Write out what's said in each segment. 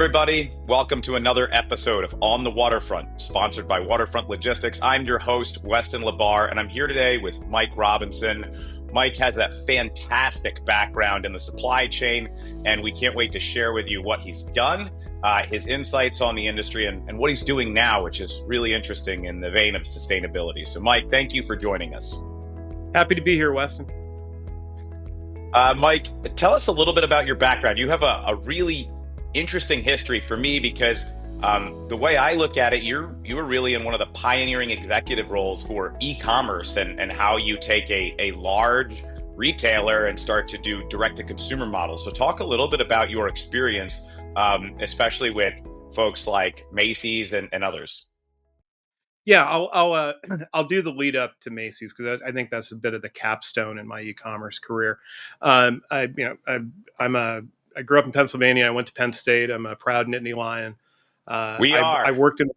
everybody. Welcome to another episode of On the Waterfront, sponsored by Waterfront Logistics. I'm your host, Weston LaBar, and I'm here today with Mike Robinson. Mike has that fantastic background in the supply chain, and we can't wait to share with you what he's done, his insights on the industry, and what he's doing now, which is really interesting in the vein of sustainability. So, Mike, thank you for joining us. Happy to be here, Weston. Mike, tell us a little bit about your background. You have a really interesting history for me because the way I look at it, you were really in one of the pioneering executive roles for e-commerce and how you take a large retailer and start to do direct-to-consumer models. So talk a little bit about your experience, especially with folks like Macy's and others. Yeah, I'll do the lead up to Macy's because I think that's a bit of the capstone in my e-commerce career. I grew up in Pennsylvania. I went to Penn State. I'm a proud Nittany Lion. I worked in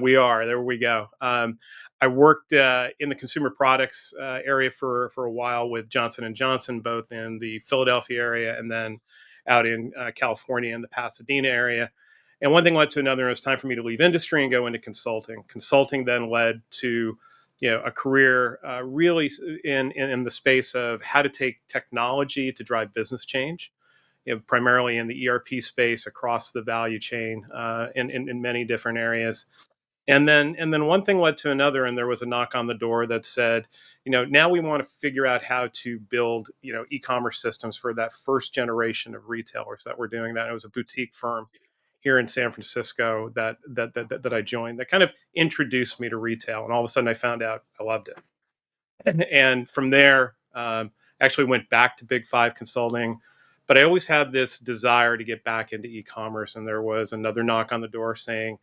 we are. There we go. I worked in the consumer products area for a while with Johnson and Johnson, both in the Philadelphia area and then out in California in the Pasadena area. And one thing led to another. And it was time for me to leave industry and go into consulting. Consulting then led to a career really in the space of how to take technology to drive business change. Primarily in the ERP space across the value chain in many different areas. And then one thing led to another, and there was a knock on the door that said, now we want to figure out how to build, e-commerce systems for that first generation of retailers that were doing that. It was a boutique firm here in San Francisco that I joined that kind of introduced me to retail. And all of a sudden I found out I loved it. And from there, actually went back to Big Five Consulting. But I always had this desire to get back into e-commerce, and there was another knock on the door saying,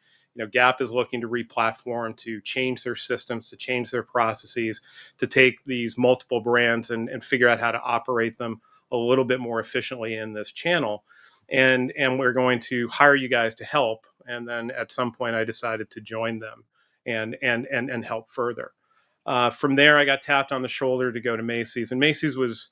Gap is looking to re-platform, to change their systems, to change their processes, to take these multiple brands and figure out how to operate them a little bit more efficiently in this channel. And we're going to hire you guys to help. And then at some point, I decided to join them and help further. From there, I got tapped on the shoulder to go to Macy's, and Macy's was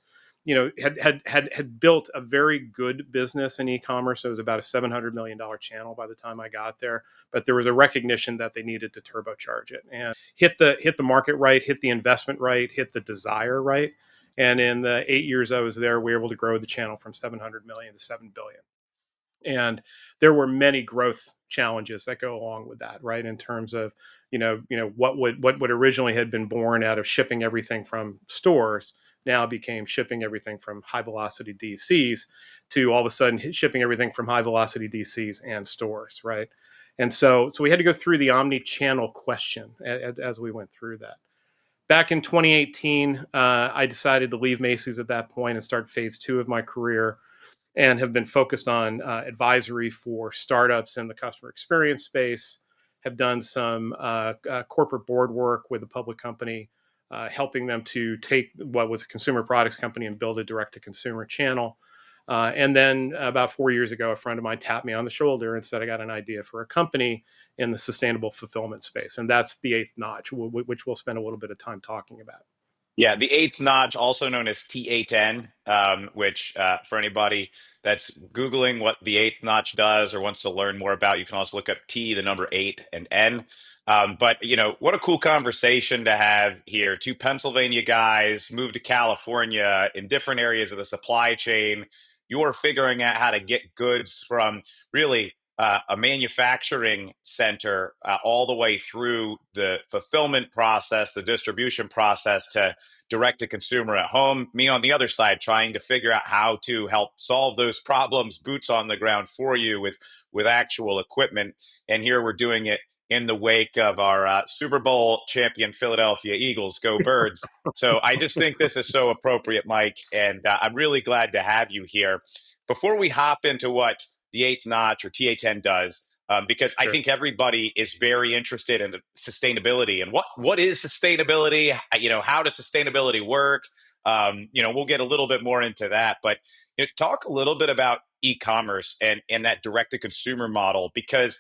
had built a very good business in e-commerce. It was about a $700 million channel by the time I got there, but there was a recognition that they needed to turbocharge it and hit the market right, hit the investment right, hit the desire right. And in the 8 years I was there, we were able to grow the channel from 700 million to 7 billion. And there were many growth challenges that go along with that, right? In terms of, what would originally had been born out of shipping everything from stores now became shipping everything from high velocity DCs to all of a sudden shipping everything from high velocity DCs and stores, right? And so we had to go through the omni-channel question as we went through that. Back in 2018, I decided to leave Macy's at that point and start phase 2 of my career, and have been focused on advisory for startups in the customer experience space, have done some corporate board work with a public company, helping them to take what was a consumer products company and build a direct-to-consumer channel. And then about 4 years ago, a friend of mine tapped me on the shoulder and said, I got an idea for a company in the sustainable fulfillment space. And that's the eighth notch, which we'll spend a little bit of time talking about. Yeah, the eighth notch, also known as T8N, which for anybody that's Googling what the eighth notch does or wants to learn more about, you can also look up T, the number 8, and N. But, what a cool conversation to have here. Two Pennsylvania guys moved to California in different areas of the supply chain. You're figuring out how to get goods from really a manufacturing center all the way through the fulfillment process, the distribution process to direct to consumer at home. Me on the other side, trying to figure out how to help solve those problems, boots on the ground for you with actual equipment. And here we're doing it in the wake of our Super Bowl champion Philadelphia Eagles. Go Birds. So I just think this is so appropriate, Mike. And I'm really glad to have you here. Before we hop into what the eighth notch or T8N does, because Sure. I think everybody is very interested in sustainability and what is sustainability? How does sustainability work? We'll get a little bit more into that, but talk a little bit about e-commerce and that direct to consumer model, because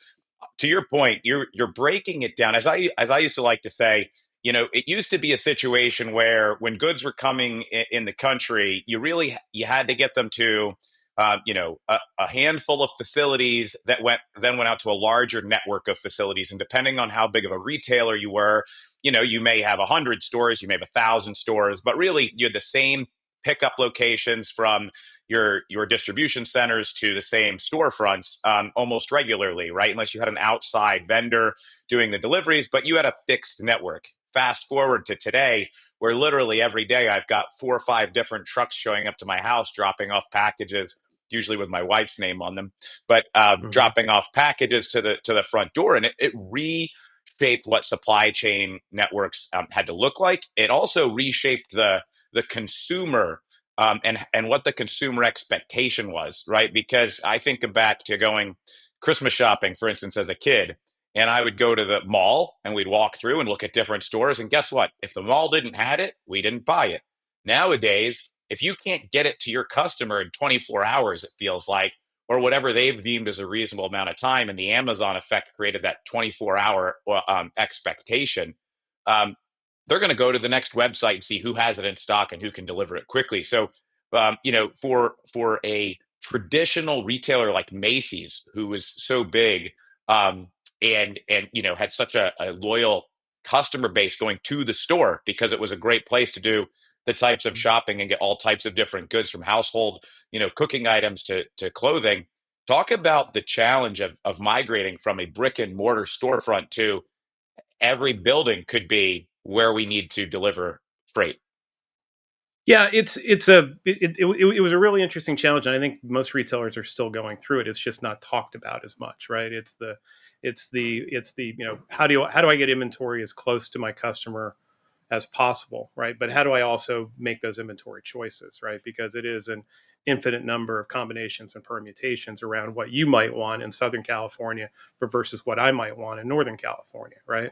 to your point, you're breaking it down. As I used to like to say, it used to be a situation where when goods were coming in the country, you had to get them to a handful of facilities that went out to a larger network of facilities. And depending on how big of a retailer you were, you may have 100 stores, you may have 1,000 stores, but really you had the same pickup locations from your distribution centers to the same storefronts almost regularly, right? Unless you had an outside vendor doing the deliveries, but you had a fixed network. Fast forward to today, where literally every day I've got 4 or 5 different trucks showing up to my house, dropping off packages, usually with my wife's name on them, but Mhm. dropping off packages to the front door, and it reshaped what supply chain networks had to look like. It also reshaped the consumer and what the consumer expectation was, right? Because I think back to going Christmas shopping, for instance, as a kid, and I would go to the mall and we'd walk through and look at different stores. And guess what? If the mall didn't have it, we didn't buy it. Nowadays, if you can't get it to your customer in 24 hours, it feels like, or whatever they've deemed as a reasonable amount of time, and the Amazon effect created that 24-hour expectation, um, they're going to go to the next website and see who has it in stock and who can deliver it quickly. So, for a traditional retailer like Macy's, who was so big, and had such a loyal customer base going to the store because it was a great place to do the types of shopping and get all types of different goods, from household, cooking items to clothing. Talk about the challenge of migrating from a brick and mortar storefront to every building could be where we need to deliver freight. Yeah, it was a really interesting challenge, and I think most retailers are still going through it. It's just not talked about as much, right? It's the how do I get inventory as close to my customer as possible, right? But how do I also make those inventory choices, right? Because it is an infinite number of combinations and permutations around what you might want in Southern California versus what I might want in Northern California, right?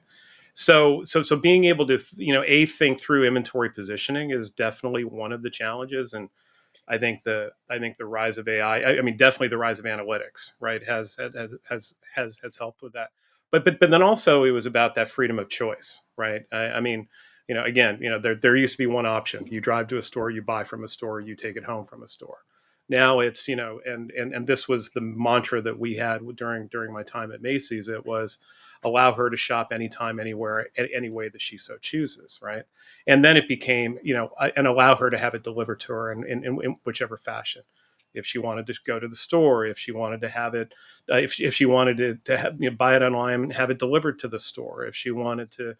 So being able to think through inventory positioning is definitely one of the challenges. And I think the rise of AI, I mean, definitely the rise of analytics, right, has helped with that. But then also it was about that freedom of choice, right? I mean, again, there used to be one option: you drive to a store, you buy from a store, you take it home from a store. Now it's and this was the mantra that we had during my time at Macy's. It was allow her to shop anytime, anywhere, any way that she so chooses, right? And then it became and allow her to have it delivered to her in whichever fashion. If she wanted to go to the store, if she wanted to have it, if she wanted to have, buy it online and have it delivered to the store, if she wanted to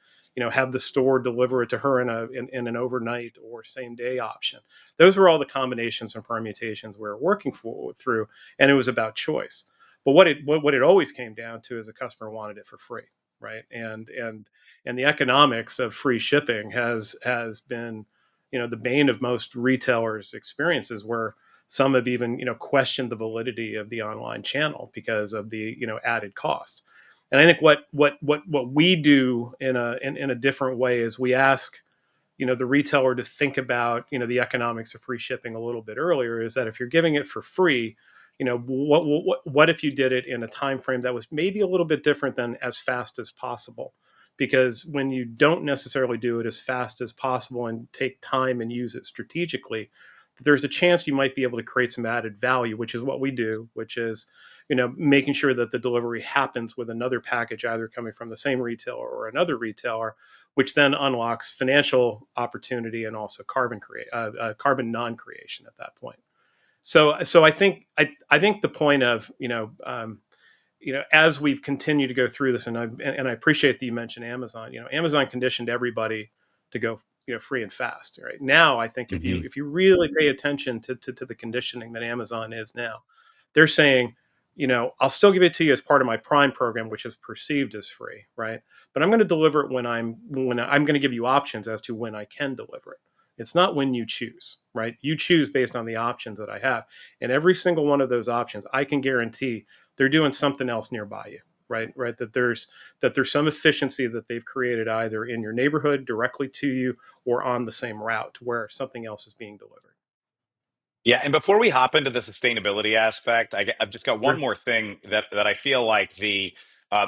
have the store deliver it to her in an overnight or same day option. Those were all the combinations and permutations we were working through, and it was about choice. But what it always came down to is the customer wanted it for free, right? And the economics of free shipping has been the bane of most retailers' experiences, where some have even questioned the validity of the online channel because of the added cost. And I think what we do in a different way is we ask the retailer to think about the economics of free shipping a little bit earlier. Is that if you're giving it for free, what if you did it in a time frame that was maybe a little bit different than as fast as possible? Because when you don't necessarily do it as fast as possible and take time and use it strategically, there's a chance you might be able to create some added value, which is what we do, which is making sure that the delivery happens with another package either coming from the same retailer or another retailer, which then unlocks financial opportunity and also carbon non-creation at that point. So I think the point of as we've continued to go through this, and I appreciate that you mentioned Amazon. Amazon conditioned everybody to go free and fast. Right now, I think if you Hmm. if you really pay attention to the conditioning that Amazon is now, they're saying, I'll still give it to you as part of my Prime program, which is perceived as free, right? But I'm going to deliver it when I'm going to give you options as to when I can deliver it. It's not when you choose, right? You choose based on the options that I have, and every single one of those options, I can guarantee they're doing something else nearby you, right? That there's some efficiency that they've created either in your neighborhood directly to you or on the same route where something else is being delivered. Yeah, and before we hop into the sustainability aspect, I've just got one Sure. more thing that I feel like the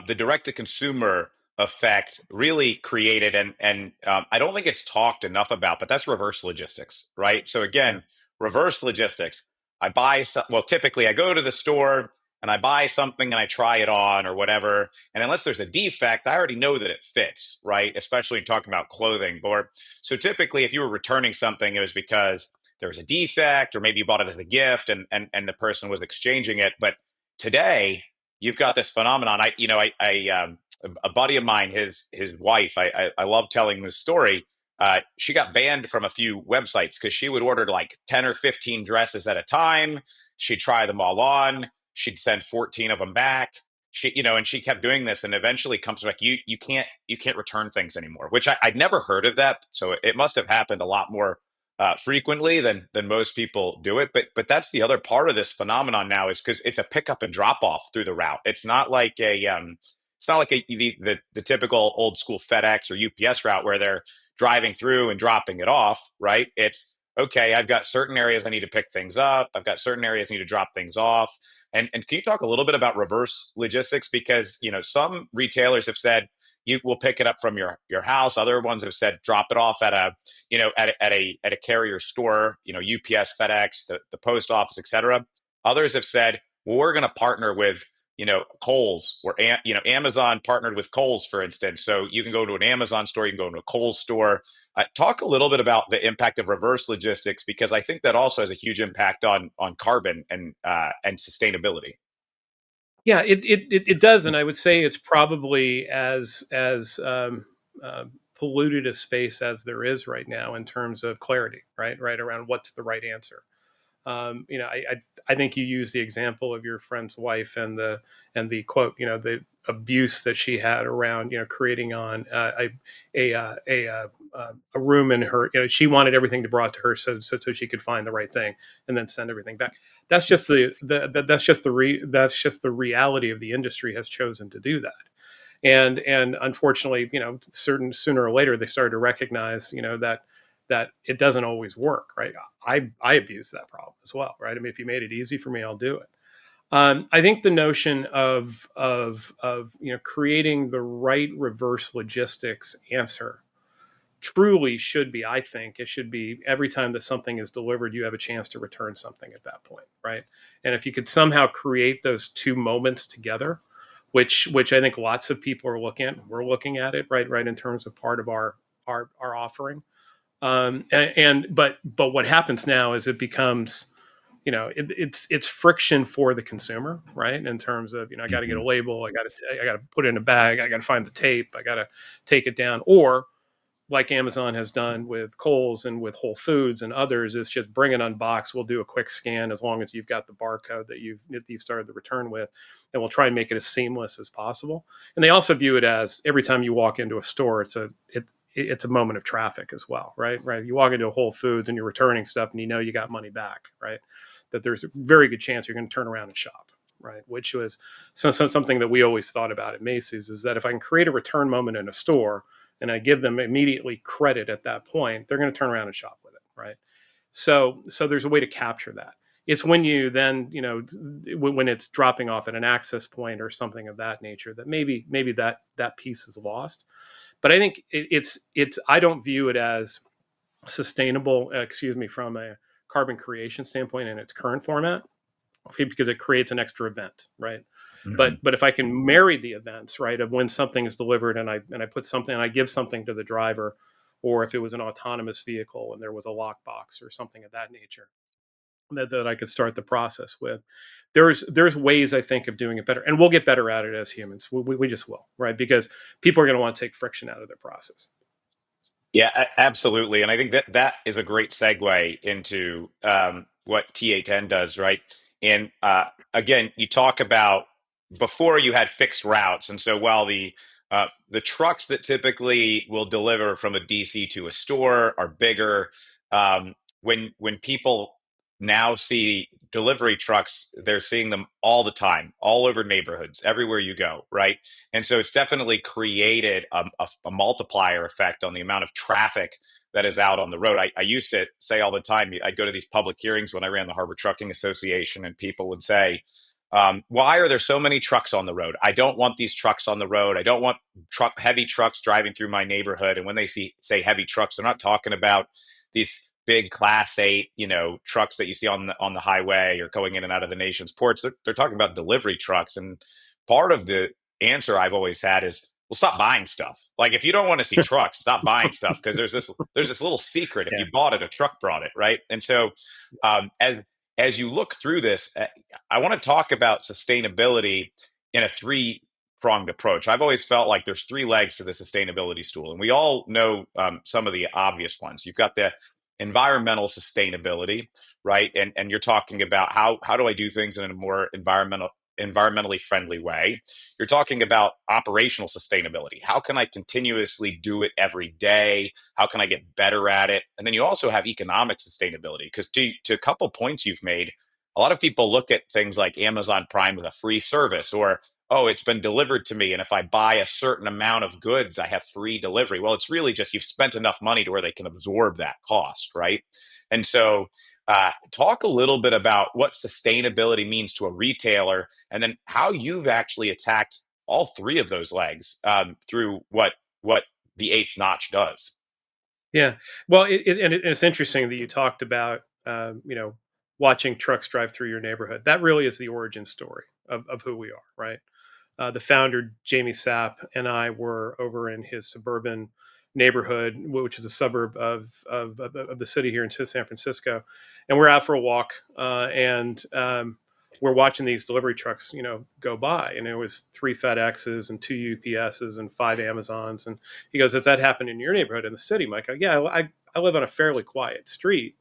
direct to consumer effect really created, and I don't think it's talked enough about, but that's reverse logistics, right? So Yeah. again, reverse logistics. I buy some, well, typically I go to the store and I buy something and I try it on or whatever. And unless there's a defect, I already know that it fits, right? Especially talking about clothing. Or so typically, if you were returning something, it was because there was a defect, or maybe you bought it as a gift and the person was exchanging it. But today, you've got this phenomenon. A buddy of mine, his wife, I love telling this story. She got banned from a few websites because she would order like 10 or 15 dresses at a time. She'd try them all on. She'd send 14 of them back. And she kept doing this, and eventually comes back. You can't return things anymore, which I'd never heard of that. So it must have happened a lot more frequently than most people do it. But that's the other part of this phenomenon now, is because it's a pickup and drop off through the route. It's not like the typical old school FedEx or UPS route where they're driving through and dropping it off, right? It's okay, I've got certain areas I need to pick things up. I've got certain areas I need to drop things off. And can you talk a little bit about reverse logistics? Because, some retailers have said you will pick it up from your house. Other ones have said drop it off at a carrier store, UPS, FedEx, the post office, etc. Others have said, well, we're going to partner with Kohl's, or Amazon partnered with Kohl's, for instance. So you can go to an Amazon store, you can go to a Kohl's store. Talk a little bit about the impact of reverse logistics, because I think that also has a huge impact on carbon and sustainability. Yeah, it does, and I would say it's probably as polluted a space as there is right now in terms of clarity, right around what's the right answer. I think you use the example of your friend's wife and the quote, the abuse that she had around, creating on a room in her. She wanted everything to brought to her so she could find the right thing and then send everything back. That's just the reality of the industry has chosen to do that. And unfortunately, sooner or later they started to recognize, that it doesn't always work, right? I abuse that problem as well, right? I mean, if you made it easy for me, I'll do it. I think the notion of creating the right reverse logistics answer truly should be, I think it should be, every time that something is delivered, you have a chance to return something at that point, right? And if you could somehow create those two moments together, which I think lots of people are looking at, we're looking at it, right in terms of part of our offering. But what happens now is it becomes, it's friction for the consumer, right? In terms of, I got to get a Mhm. label, I got to put it in a bag, I got to find the tape, I got to take it down, or like Amazon has done with Kohl's and with Whole Foods and others, is just bring it unboxed. We'll do a quick scan as long as you've got the barcode that you've started the return with, and we'll try and make it as seamless as possible. And they also view it as every time you walk into a store, it's a moment of traffic as well, right? Right. You walk into a Whole Foods and you're returning stuff, and you got money back, right? That there's a very good chance you're going to turn around and shop, right? Which was something that we always thought about at Macy's, is that if I can create a return moment in a store and I give them immediately credit at that point, they're going to turn around and shop with it, right? So there's a way to capture that. It's when you then, when it's dropping off at an access point or something of that nature, that maybe that piece is lost. But I think it's I don't view it as sustainable, excuse me, from a carbon creation standpoint in its current format, because it creates an extra event, right? Mhm. But if I can marry the events, right, of when something is delivered and I put something, and I give something to the driver, or if it was an autonomous vehicle and there was a lockbox or something of that nature, that I could start the process with. There's ways, I think, of doing it better, and we'll get better at it as humans. We just will, right? Because people are going to want to take friction out of their process. Yeah, absolutely. And I think that is a great segue into what TA10 does, right? And again, you talk about before you had fixed routes, and so while the trucks that typically will deliver from a DC to a store are bigger, when people now see delivery trucks, they're seeing them all the time, all over neighborhoods, everywhere you go, right? And so it's definitely created a multiplier effect on the amount of traffic that is out on the road. I used to say all the time, I'd go to these public hearings when I ran the Harbor Trucking Association, and people would say, why are there so many trucks on the road? I don't want these trucks on the road. I don't want heavy trucks driving through my neighborhood. And when they say heavy trucks, they're not talking about these big Class 8, trucks that you see on the highway or going in and out of the nation's ports. They're talking about delivery trucks, and part of the answer I've always had is, well, stop buying stuff. Like if you don't want to see trucks, stop buying stuff, because there's this little secret. If Yeah. you bought it, a truck brought it, right? And so as you look through this, I want to talk about sustainability in a three-pronged approach. I've always felt like there's three legs to the sustainability stool, and we all know some of the obvious ones. You've got the environmental sustainability, right? And you're talking about how do I do things in a more environmentally friendly way. You're talking about operational sustainability. How can I continuously do it every day? How can I get better at it? And then you also have economic sustainability, because to a couple points you've made, a lot of people look at things like Amazon Prime as a free service, or, oh, it's been delivered to me, and if I buy a certain amount of goods, I have free delivery. Well, it's really just you've spent enough money to where they can absorb that cost, right? And so talk a little bit about what sustainability means to a retailer, and then how you've actually attacked all three of those legs through what the eighth notch does. Yeah. Well, it's interesting that you talked about, watching trucks drive through your neighborhood. That really is the origin story of who we are, right? The founder, Jamie Sapp, and I were over in his suburban neighborhood, which is a suburb of the city here in San Francisco. And we're out for a walk, and we're watching these delivery trucks, go by. And it was three FedExes and two UPSs and five Amazons. And he goes, "Does that happen in your neighborhood in the city, Mike?" I go, "Yeah, I live on a fairly quiet street,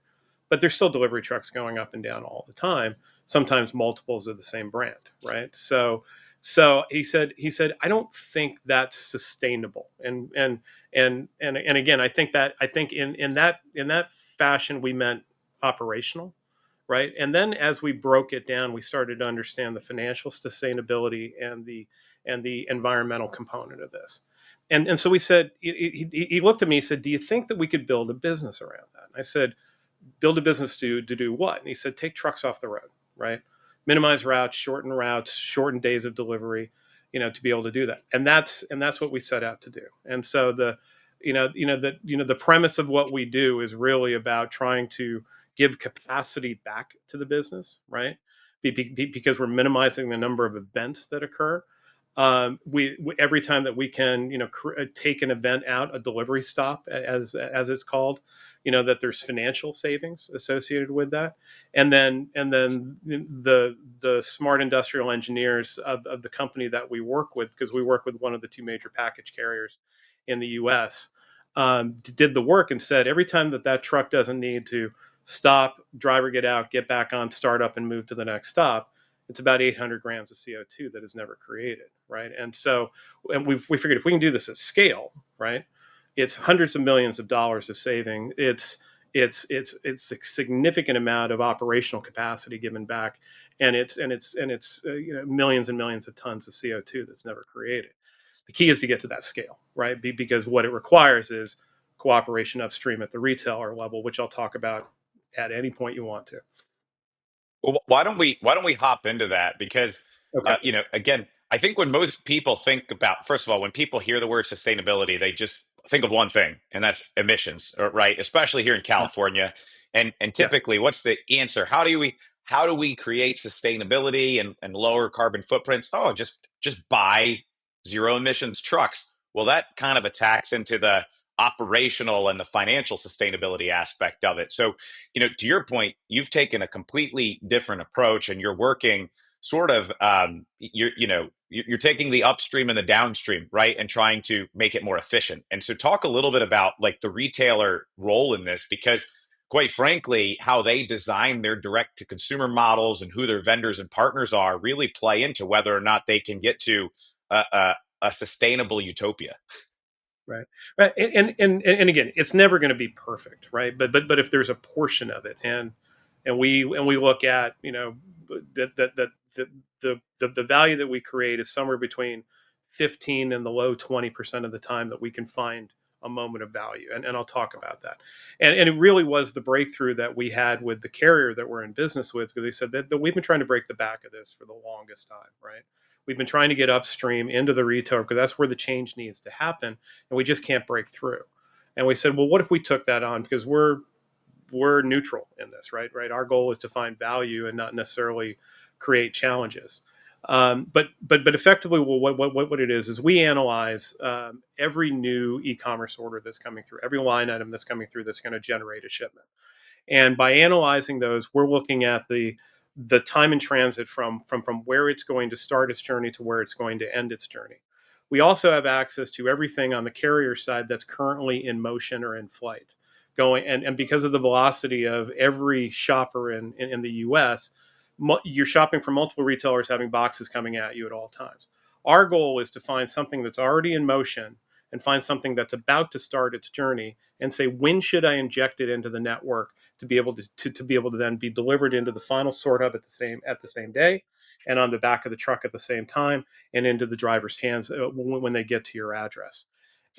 but there's still delivery trucks going up and down all the time, sometimes multiples of the same brand, right?" So he said, "I don't think that's sustainable." And again, I think in that fashion we meant operational, right? And then as we broke it down, we started to understand the financial sustainability and the environmental component of this. And so we said, he looked at me, he said, "Do you think that we could build a business around that?" And I said, "Build a business to do what?" And he said, "Take trucks off the road, right? Minimize routes, shorten days of delivery, to be able to do that." And that's what we set out to do. And so the premise of what we do is really about trying to give capacity back to the business, right? Because we're minimizing the number of events that occur. We every time that we can, take an event out, a delivery stop, as it's called, that there's financial savings associated with that. And then the smart industrial engineers of the company that we work with, because we work with one of the two major package carriers in the U.S., did the work and said, every time that truck doesn't need to stop, driver get out, get back on, start up, and move to the next stop, it's about 800 grams of CO2 that is never created, right? And we figured, if we can do this at scale, right, it's hundreds of millions of dollars of saving. It's a significant amount of operational capacity given back, and it's millions and millions of tons of CO2 that's never created. The key is to get to that scale, right? Because what it requires is cooperation upstream at the retailer level, which I'll talk about at any point you want to. Well, why don't we hop into that? Because Okay. again, I think when most people think about, first of all, when people hear the word sustainability, they just think of one thing, and that's emissions, right? Especially here in Yeah. California. And Yeah. typically, what's the answer? How do we create sustainability and lower carbon footprints? Oh, just buy zero emissions trucks. Well, that kind of attacks into the operational and the financial sustainability aspect of it. So, to your point, you've taken a completely different approach, and you're working sort of you're taking the upstream and the downstream, right, and trying to make it more efficient. And so talk a little bit about like the retailer role in this, because quite frankly, how they design their direct to consumer models and who their vendors and partners are really play into whether or not they can get to a sustainable utopia. Right. Right. And again, it's never going to be perfect, right? But if there's a portion of it, and we look at, the value that we create is somewhere between 15 and the low 20% of the time that we can find a moment of value. And I'll talk about that. And it really was the breakthrough that we had with the carrier that we're in business with, because they said that we've been trying to break the back of this for the longest time, right? We've been trying to get upstream into the retailer because that's where the change needs to happen, and we just can't break through. And we said, well, what if we took that on? Because we're we're neutral in this, right? Right. Our goal is to find value and not necessarily create challenges. But effectively, well, what it is we analyze every new e-commerce order that's coming through, every line item that's coming through that's going to generate a shipment. And by analyzing those, we're looking at the time in transit from where it's going to start its journey to where it's going to end its journey. We also have access to everything on the carrier side that's currently in motion or in flight. Going and because of the velocity of every shopper in the US, you're shopping for multiple retailers having boxes coming at you at all times. Our goal is to find something that's already in motion and find something that's about to start its journey and say, when should I inject it into the network to be able to be able to then be delivered into the final sort hub at the same day, and on the back of the truck at the same time, and into the driver's hands when they get to your address.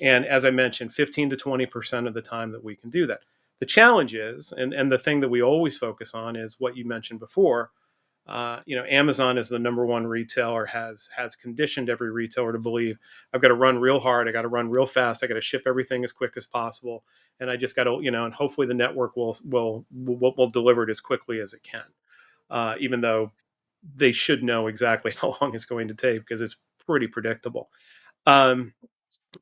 And as I mentioned, 15 to 20% of the time that we can do that. The challenge is, and the thing that we always focus on is what you mentioned before. Amazon is the number one retailer, has conditioned every retailer to believe I've got to run real hard, I got to run real fast, I got to ship everything as quick as possible, and I just got to, and hopefully the network will deliver it as quickly as it can, even though they should know exactly how long it's going to take because it's pretty predictable. Um,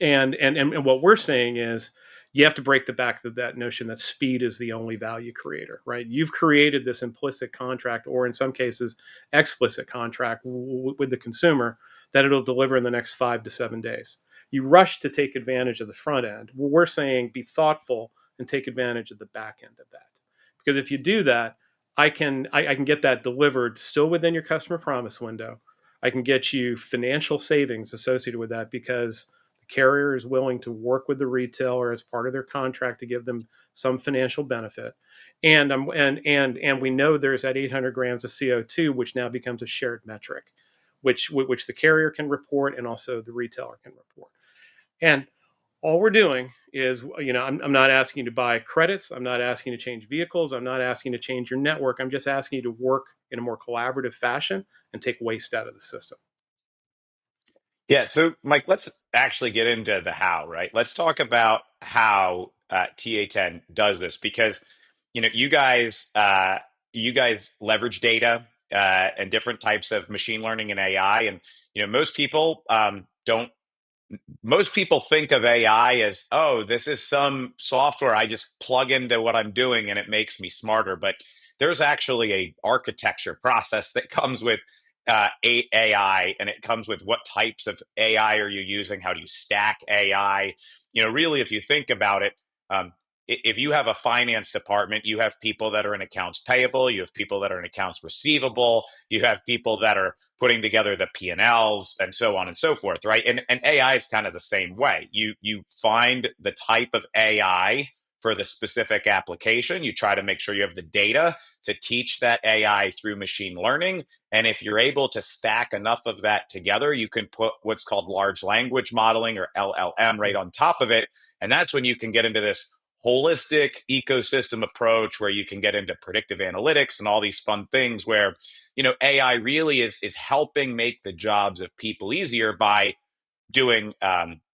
and what we're saying is you have to break the back of that notion that speed is the only value creator, right? You've created this implicit contract, or in some cases explicit contract with the consumer, that it'll deliver in the next 5 to 7 days. You rush to take advantage of the front end. We're saying be thoughtful and take advantage of the back end of that, because if you do that, I can get that delivered still within your customer promise window. I can get you financial savings associated with that because carrier is willing to work with the retailer as part of their contract to give them some financial benefit. And we know there's that 800 grams of CO2, which now becomes a shared metric, which the carrier can report and also the retailer can report. And all we're doing is, I'm not asking you to buy credits. I'm not asking you to change vehicles. I'm not asking you to change your network. I'm just asking you to work in a more collaborative fashion and take waste out of the system. Yeah, so Mike, let's actually get into the how, right? Let's talk about how TA10 does this because you guys leverage data and different types of machine learning and AI, and most people don't most people think of AI as, oh, this is some software I just plug into what I'm doing and it makes me smarter. But there's actually a architecture process that comes with AI, and it comes with what types of AI are you using? How do you stack AI? Really, if you think about it, um, if you have a finance department, you have people that are in accounts payable, you have people that are in accounts receivable, you have people that are putting together the P&Ls and so on and so forth, right? And AI is kind of the same way. You find the type of AI for the specific application. You try to make sure you have the data to teach that AI through machine learning. And if you're able to stack enough of that together, you can put what's called large language modeling, or LLM, right on top of it. And that's when you can get into this holistic ecosystem approach where you can get into predictive analytics and all these fun things where AI really is helping make the jobs of people easier by doing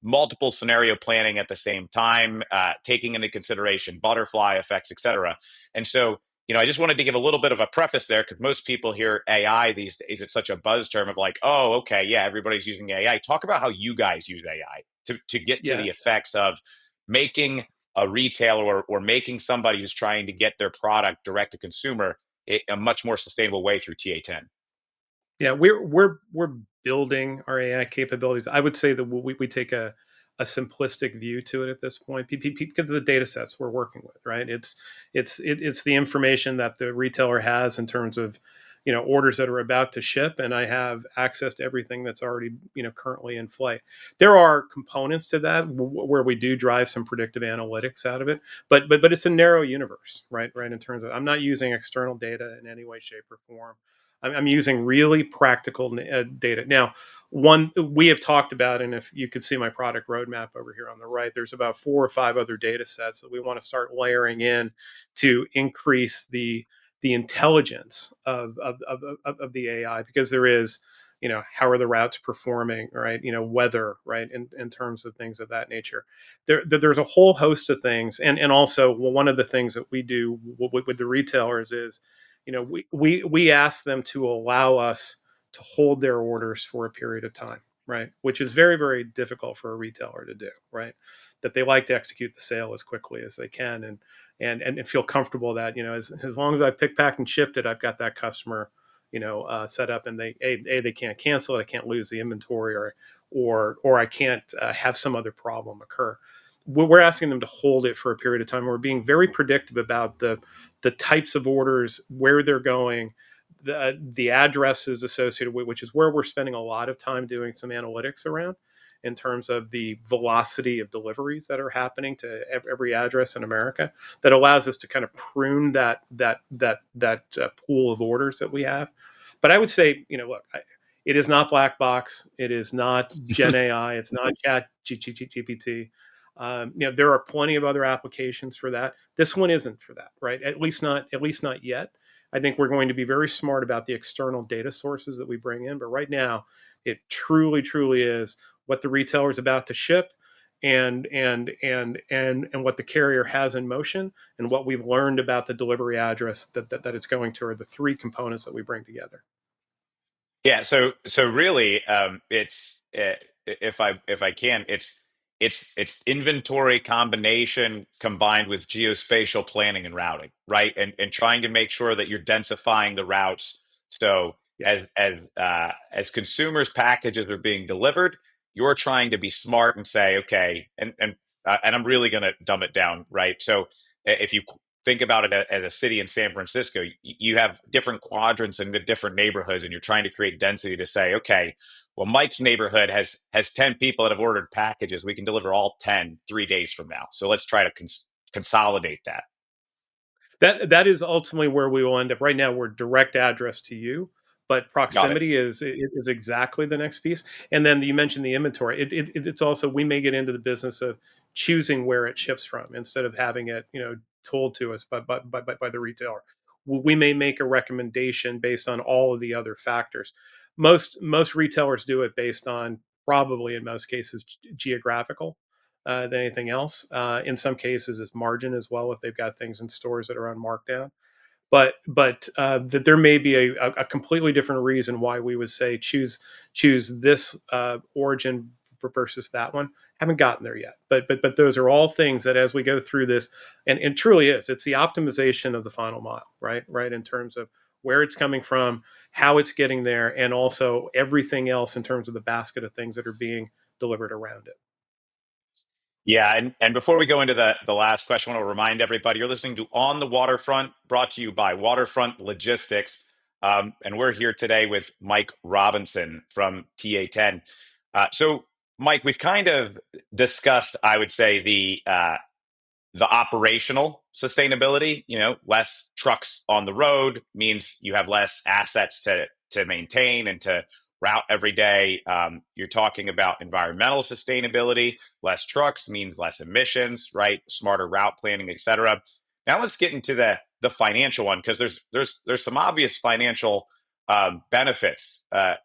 multiple scenario planning at the same time, taking into consideration butterfly effects, et cetera. And so, I just wanted to give a little bit of a preface there because most people hear AI these days. It's such a buzz term of like, oh, okay, yeah, everybody's using AI. Talk about how you guys use AI to get to Yeah. the effects of making a retailer or making somebody who's trying to get their product direct to consumer a much more sustainable way through TA10. Yeah, we're building our AI capabilities. I would say that we take a simplistic view to it at this point because of the data sets we're working with, right? It's the information that the retailer has in terms of orders that are about to ship, and I have access to everything that's already currently in flight. There are components to that where we do drive some predictive analytics out of it, but it's a narrow universe, right? Right, in terms of I'm not using external data in any way, shape, or form. I'm using really practical data. Now, one we have talked about, and if you could see my product roadmap over here on the right, there's about 4 or 5 other data sets that we want to start layering in to increase the intelligence of the AI, because there is how are the routes performing, right? Weather, right? In terms of things of that nature. There's a whole host of things. And also, well, one of the things that we do with the retailers is, we ask them to allow us to hold their orders for a period of time, right? Which is very, very difficult for a retailer to do, right? That they like to execute the sale as quickly as they can, and feel comfortable that, as long as I pick, packed, and shipped it, I've got that customer, set up, and they can't cancel it, I can't lose the inventory, or I can't have some other problem occur. We're asking them to hold it for a period of time. We're being very predictive about the types of orders, where they're going, the addresses associated with, which is where we're spending a lot of time doing some analytics around, in terms of the velocity of deliveries that are happening to every address in America, that allows us to kind of prune that pool of orders that we have. But I would say, look, it is not black box. It is not Gen AI. It's not Chat GPT. There are plenty of other applications for that. This one isn't for that, right? At least not yet. I think we're going to be very smart about the external data sources that we bring in. But right now, it truly, truly is what the retailer is about to ship, and what the carrier has in motion, and what we've learned about the delivery address that it's going to, are the three components that we bring together. Yeah, so really, it's if I can, it's inventory combination combined with geospatial planning and routing, right? And trying to make sure that you're densifying the routes. So Yeah. as consumers' packages are being delivered, you're trying to be smart and say, okay, and I'm really going to dumb it down, right? So if you think about it as a city in San Francisco, you have different quadrants and different neighborhoods, and you're trying to create density to say, okay, well, Mike's neighborhood has 10 people that have ordered packages. We can deliver all 10 3 days from now. So let's try to consolidate that. That is ultimately where we will end up. Right now, we're direct address to you, but Got it. proximity is exactly the next piece. And then you mentioned the inventory. It's also, we may get into the business of choosing where it ships from, instead of having it, told to us by the retailer. We may make a recommendation based on all of the other factors. Most retailers do it based on, probably in most cases, geographical, than anything else. In some cases, it's margin as well, if they've got things in stores that are on markdown. But that there may be a completely different reason why we would say choose this origin versus that one. Haven't gotten there yet, but those are all things that, as we go through this, and truly it's the optimization of the final mile, right, in terms of where it's coming from, how it's getting there, and also everything else in terms of the basket of things that are being delivered around it. Yeah, and before we go into the last question, I want to remind everybody you're listening to On the Waterfront, brought to you by Waterfront Logistics. And we're here today with Mike Robinson from TA10. So, Mike, we've kind of discussed, I would say, the operational sustainability. Less trucks on the road means you have less assets to maintain and to route every day. You're talking about environmental sustainability. Less trucks means less emissions, right? Smarter route planning, et cetera. Now let's get into the financial one, because there's some obvious financial benefits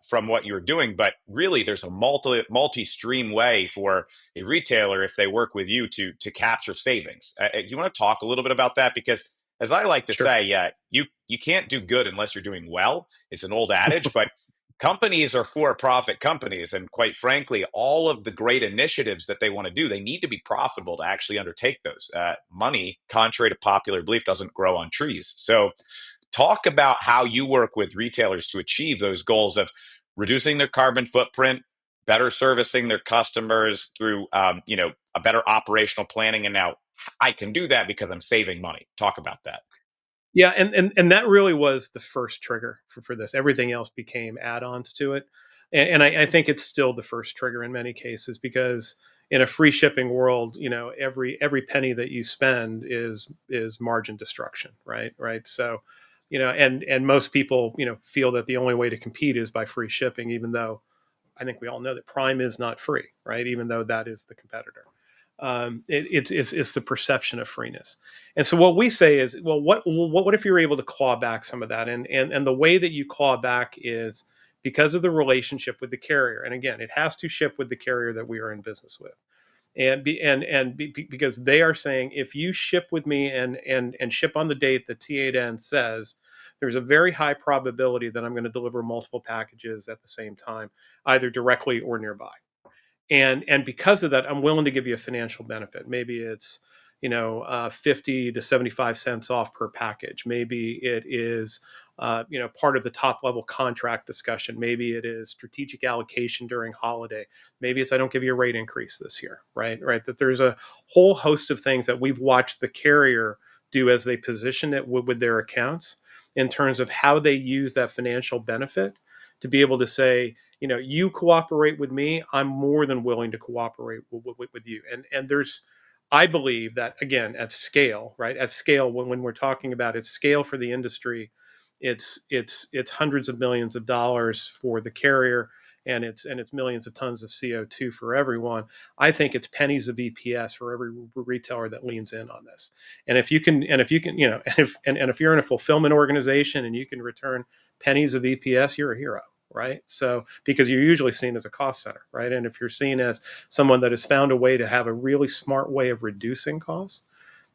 from what you're doing, but really there's a multi-stream way for a retailer, if they work with you, to capture savings. Do you want to talk a little bit about that? Because as I like to Sure. say, yeah, you can't do good unless you're doing well. It's an old adage, but companies are for-profit companies, and quite frankly, all of the great initiatives that they want to do, they need to be profitable to actually undertake those. Money, contrary to popular belief, doesn't grow on trees. So talk about how you work with retailers to achieve those goals of reducing their carbon footprint, better servicing their customers through a better operational planning. And now I can do that because I'm saving money. Talk about that. Yeah, and that really was the first trigger for this. Everything else became add-ons to it, and I think it's still the first trigger in many cases, because in a free shipping world, every penny that you spend is margin destruction, right. So, and most people feel that the only way to compete is by free shipping, even though I think we all know that Prime is not free, right? Even though that is the competitor. It's the perception of freeness. And so what we say is, well, what if you're able to claw back some of that? And the way that you claw back is because of the relationship with the carrier. And again, it has to ship with the carrier that we are in business with. Because they are saying, if you ship with me and ship on the date that T8N says, there's a very high probability that I'm going to deliver multiple packages at the same time, either directly or nearby. And because of that, I'm willing to give you a financial benefit. Maybe it's 50 to 75 cents off per package. Maybe it is part of the top level contract discussion. Maybe it is strategic allocation during holiday. Maybe it's I don't give you a rate increase this year, right? That there's a whole host of things that we've watched the carrier do as they position it with their accounts in terms of how they use that financial benefit to be able to say, you cooperate with me, I'm more than willing to cooperate with you. And there's, I believe that, again, at scale, right? At scale, when we're talking about its scale for the industry, it's hundreds of millions of dollars for the carrier, and it's millions of tons of CO2 for everyone. I think it's pennies of EPS for every retailer that leans in on this. And if you can, and if you're in a fulfillment organization and you can return pennies of EPS, you're a hero, right? So because you're usually seen as a cost center, right? And if you're seen as someone that has found a way to have a really smart way of reducing costs,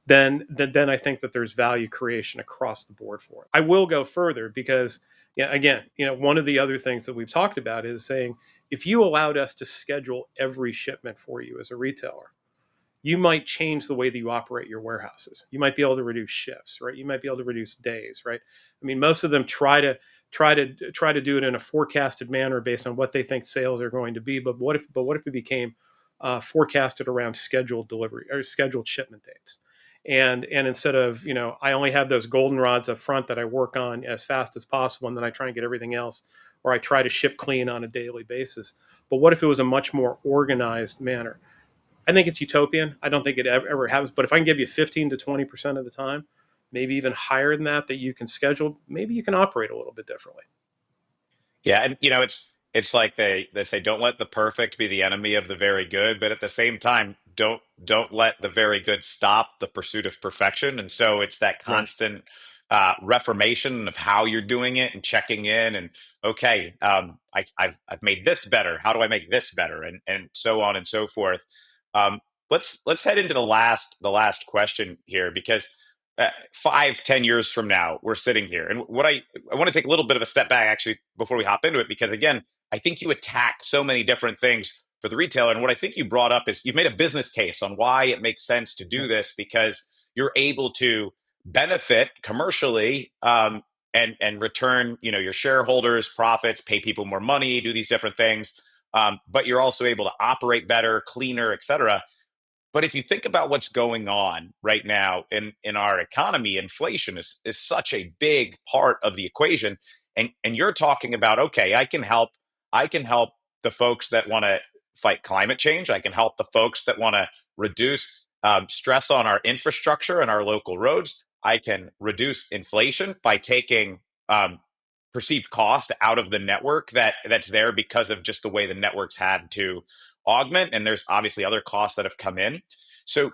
then I think that there's value creation across the board for it. I will go further because, again, one of the other things that we've talked about is saying, if you allowed us to schedule every shipment for you as a retailer, you might change the way that you operate your warehouses. You might be able to reduce shifts, right? You might be able to reduce days, right? I mean, most of them try to do it in a forecasted manner based on what they think sales are going to be. But what if it became forecasted around scheduled delivery or scheduled shipment dates? And instead of, I only have those golden rods up front that I work on as fast as possible, and then I try and get everything else, or I try to ship clean on a daily basis. But what if it was a much more organized manner? I think it's utopian. I don't think it ever happens. But if I can give you 15 to 20% of the time, maybe even higher than that you can schedule, maybe you can operate a little bit differently. Yeah, and it's like they say, don't let the perfect be the enemy of the very good, but at the same time, don't let the very good stop the pursuit of perfection. And so it's that Right. constant reformation of how you're doing it and checking in and okay, I've made this better. How do I make this better? And so on and so forth. Um, let's head into the last question here because 5, 10 years from now, we're sitting here. And what I want to take a little bit of a step back actually before we hop into it, because again, I think you attack so many different things for the retailer. And what I think you brought up is you've made a business case on why it makes sense to do this because you're able to benefit commercially and return, your shareholders profits, pay people more money, do these different things. But you're also able to operate better, cleaner, et cetera. But if you think about what's going on right now in our economy, inflation is such a big part of the equation. And you're talking about, okay, I can help the folks that want to fight climate change. I can help the folks that want to reduce stress on our infrastructure and our local roads. I can reduce inflation by taking perceived cost out of the network that's there because of just the way the network's had to augment, and there's obviously other costs that have come in. So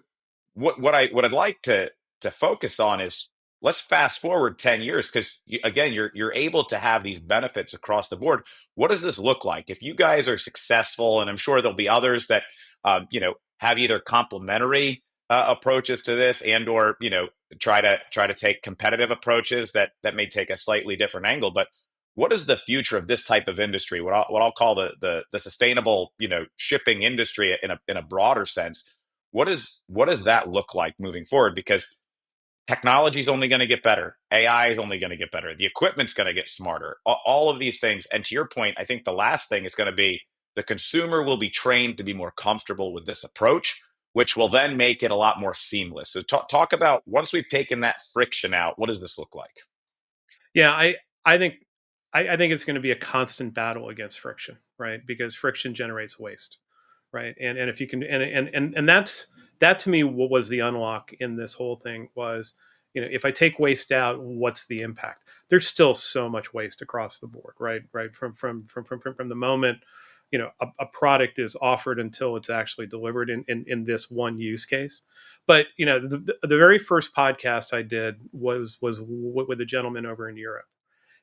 what I'd like to focus on is let's fast forward 10 years because again you're able to have these benefits across the board. What does this look like if you guys are successful? And I'm sure there'll be others that have either complementary approaches to this and or try to take competitive approaches that may take a slightly different angle. But what is the future of this type of industry? What I'll call the sustainable shipping industry in a broader sense. What does that look like moving forward? Because technology is only going to get better. AI is only going to get better. The equipment's going to get smarter. All of these things. And to your point, I think the last thing is going to be the consumer will be trained to be more comfortable with this approach, which will then make it a lot more seamless. So talk about once we've taken that friction out, what does this look like? Yeah, I think I think it's going to be a constant battle against friction, right? Because friction generates waste, right? And if you can and that to me what was the unlock in this whole thing was, if I take waste out, what's the impact? There's still so much waste across the board, right? Right from the moment a product is offered until it's actually delivered in this one use case. But the very first podcast I did was with a gentleman over in Europe,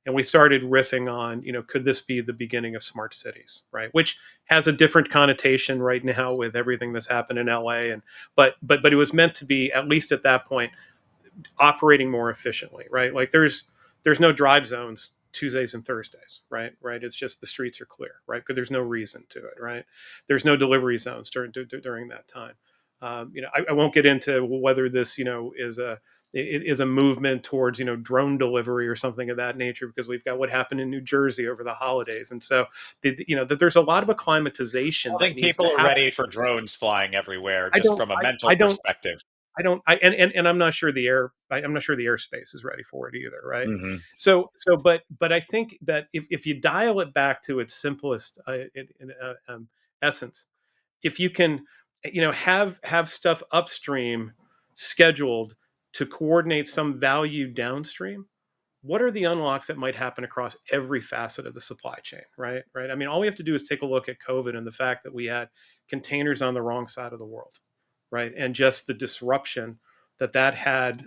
and we started riffing on, could this be the beginning of smart cities, right? Which has a different connotation right now with everything that's happened in LA, and but it was meant to be, at least at that point, operating more efficiently, right? Like there's no drive zones Tuesdays and Thursdays, right? Right. It's just the streets are clear, right? Because there's no reason to it, right? There's no delivery zones during that time. I won't get into whether this, is a movement towards, drone delivery or something of that nature, because we've got what happened in New Jersey over the holidays, and so that there's a lot of acclimatization I that think needs to people are happen. ready for drones flying everywhere, I just don't, from a mental I don't, perspective. and I'm not sure I'm not sure the airspace is ready for it either, right? Hmm. But I think that if you dial it back to its simplest essence, if you can, have stuff upstream scheduled to coordinate some value downstream, what are the unlocks that might happen across every facet of the supply chain, right? Right. I mean, all we have to do is take a look at COVID and the fact that we had containers on the wrong side of the world, right? And just the disruption that had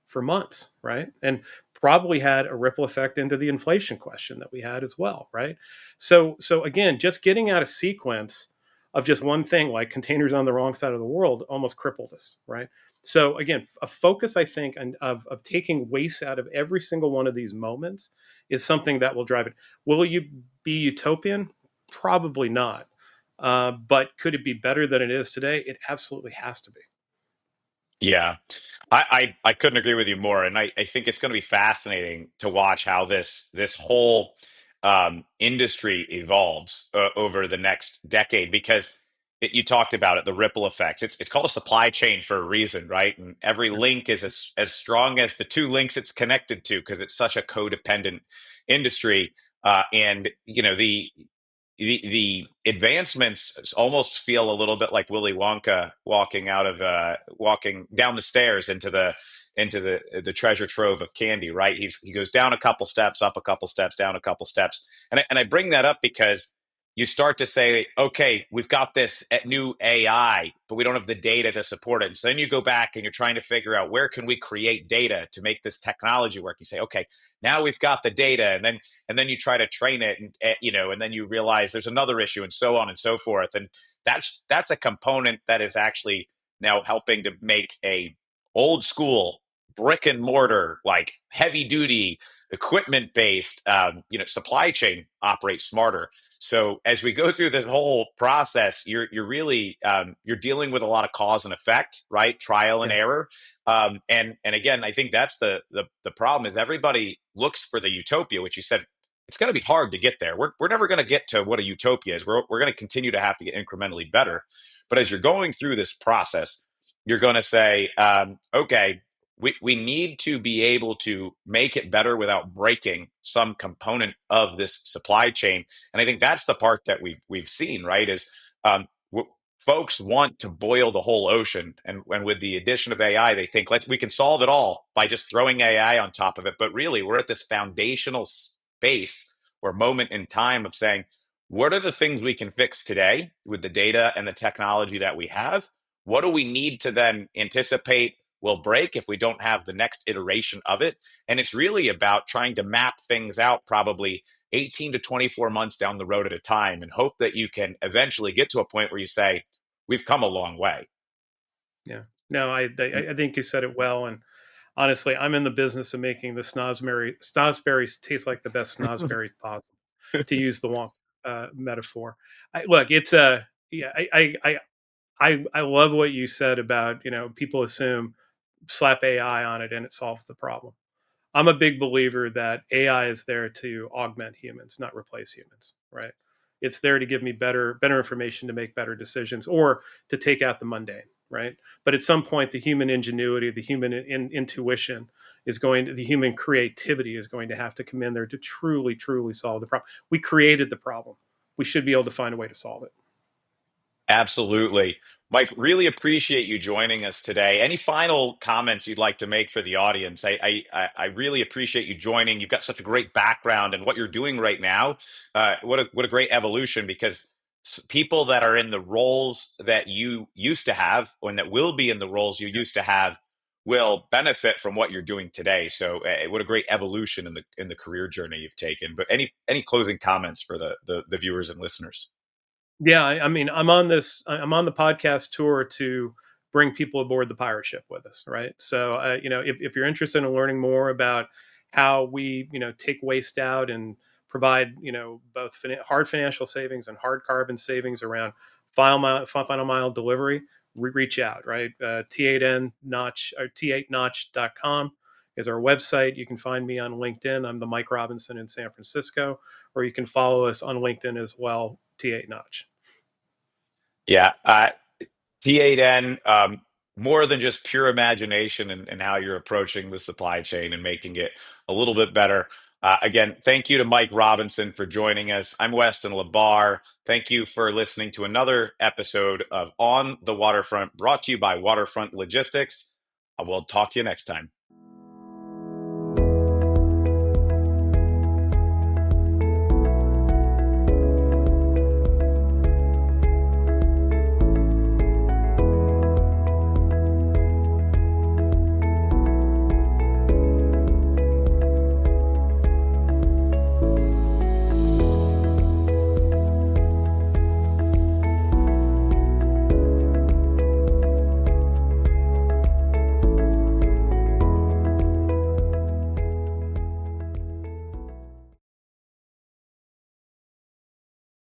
for months, right? And probably had a ripple effect into the inflation question that we had as well, right? So again, just getting out of sequence of just one thing like containers on the wrong side of the world almost crippled us, right? So again, a focus, I think, of taking waste out of every single one of these moments is something that will drive it. Will you be utopian? Probably not. But could it be better than it is today? It absolutely has to be. Yeah, I couldn't agree with you more, and I think it's going to be fascinating to watch how this whole industry evolves over the next decade, because you talked about it, the ripple effects. It's called a supply chain for a reason, right? And every link is as strong as the two links it's connected to, because it's such a codependent industry. And the advancements almost feel a little bit like Willy Wonka walking down the stairs into the treasure trove of candy, right? He goes down a couple steps, up a couple steps, down a couple steps, and I bring that up because you start to say, okay, we've got this new AI, but we don't have the data to support it. And so then you go back and you're trying to figure out, where can we create data to make this technology work? You say, okay, now we've got the data, and then you try to train it, and then you realize there's another issue, and so on and so forth. And that's a component that is actually now helping to make a old school brick and mortar, like heavy duty equipment based supply chain operate smarter. So as we go through this whole process, you're really you're dealing with a lot of cause and effect, right? Trial and Yeah. error. And again, I think that's the problem, is everybody looks for the utopia, which you said, it's going to be hard to get there. We're never going to get to what a utopia is. We're going to continue to have to get incrementally better. But as you're going through this process, you're going to say, okay, we need to be able to make it better without breaking some component of this supply chain. And I think that's the part that we've seen, right? Is folks want to boil the whole ocean, and with the addition of AI, they think we can solve it all by just throwing AI on top of it. But really, we're at this foundational space or moment in time of saying, what are the things we can fix today with the data and the technology that we have? What do we need to then anticipate will break if we don't have the next iteration of it? And it's really about trying to map things out, probably 18 to 24 months down the road at a time, and hope that you can eventually get to a point where you say, we've come a long way. Yeah. No, I think you said it well. And honestly, I'm in the business of making the snozberries taste like the best snozberries possible, to use the Wonk metaphor. Look, it's a yeah. I love what you said about, people assume slap AI on it and it solves the problem. I'm a big believer that AI is there to augment humans, not replace humans, right? It's there to give me better information to make better decisions, or to take out the mundane, right? But at some point, the human ingenuity, the human intuition the human creativity is going to have to come in there to truly, truly solve the problem. We created the problem. We should be able to find a way to solve it. Absolutely. Mike, really appreciate you joining us today. Any final comments you'd like to make for the audience? I really appreciate you joining. You've got such a great background and what you're doing right now. What a great evolution, because people that are in the roles that you used to have, and that will be in the roles you used to have, will benefit from what you're doing today. So, what a great evolution in the career journey you've taken. But any closing comments for the viewers and listeners? Yeah, I mean, I'm on the podcast tour to bring people aboard the pirate ship with us, right? So, if you're interested in learning more about how we, take waste out and provide, both hard financial savings and hard carbon savings around final mile delivery, reach out, right? T8N notch or T8notch.com is our website. You can find me on LinkedIn. I'm the Mike Robinson in San Francisco, or you can follow us on LinkedIn as well, T8 Notch. Yeah, T8N, more than just pure imagination and how you're approaching the supply chain and making it a little bit better. Again, thank you to Mike Robinson for joining us. I'm Weston LaBar. Thank you for listening to another episode of On the Waterfront, brought to you by Waterfront Logistics. We'll talk to you next time.